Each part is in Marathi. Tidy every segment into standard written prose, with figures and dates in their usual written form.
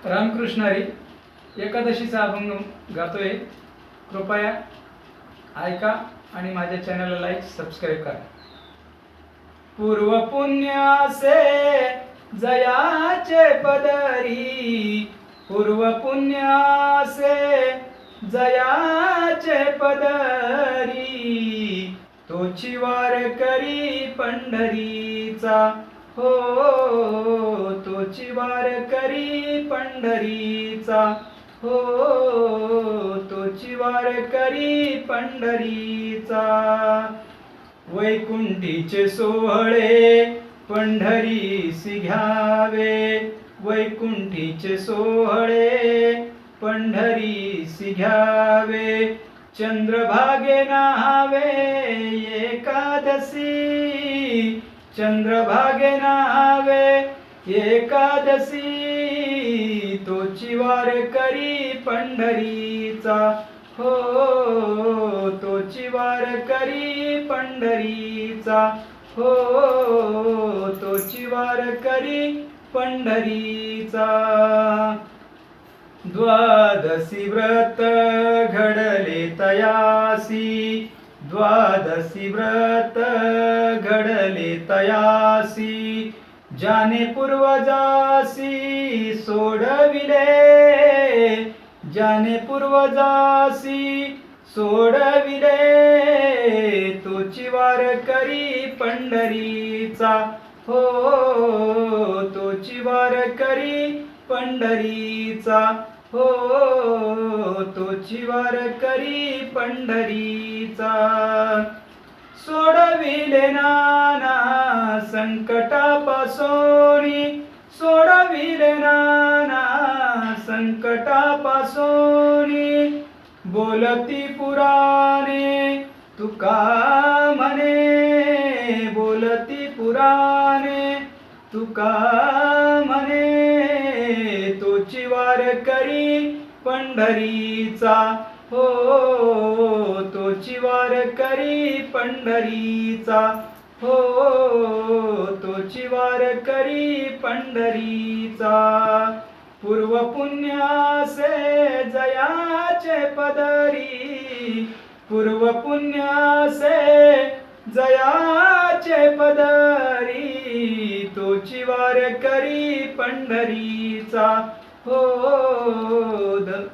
रामकृष्ण हरी एकादशीचा अभंग गातोय। कृपया ऐका आणि माझ्या चॅनलला लाईक सबस्क्राईब करा। पूर्व पुण्यासे जयाचे पदरी, पूर्व पुण्यासे जयाचे पदरी, तोची वार करी पंढरीचा हो, तोची वार करी पंढरीचा हो, तोची वार करी पंढरीचा। वैकुंठीचे सोहळे पंढरीसी घ्यावे, वैकुंठीचे सोहळे पंढरीसी घ्यावे। चंद्रभागे न्हावे एकादशी, चंद्रभागे न्हावे एकादशी, तोची वार करी पंढरीचा हो, तोची वार करी पंढरीचा हो, तोची वार करी पंढरीचा। द्वादशी व्रत घडले तयासी, द्वादशी व्रत घडले तयासी, ज्याने पूर्वजासी सोडविले, ज्याने पूर्वजासी सोडविले, तोची वार करी पंढरीचा हो, तोची वार करी पंढरीचा हो, तोची वार करी पंढरीचा। सोडविले नाना संकटापासोनी, सोडविले नाना संकटापासोनी, बोलती पुराणे तुका म्हणे, बोलती पुराणे तुका म्हणे, तोची वार करी पंढरीचा हो, तोची वार करी पंढरीचा हो, तोची वार करी पंढरीचा। पूर्व पुण्यासे जयाचे पदरी, पूर्व पुण्यासे जयाचे पदरी, तोची वार करी पंढरीचा हो,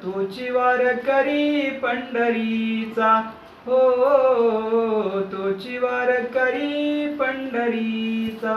तोची वार करी पंढरीचा हो, तोची वार करी पंढरीचा।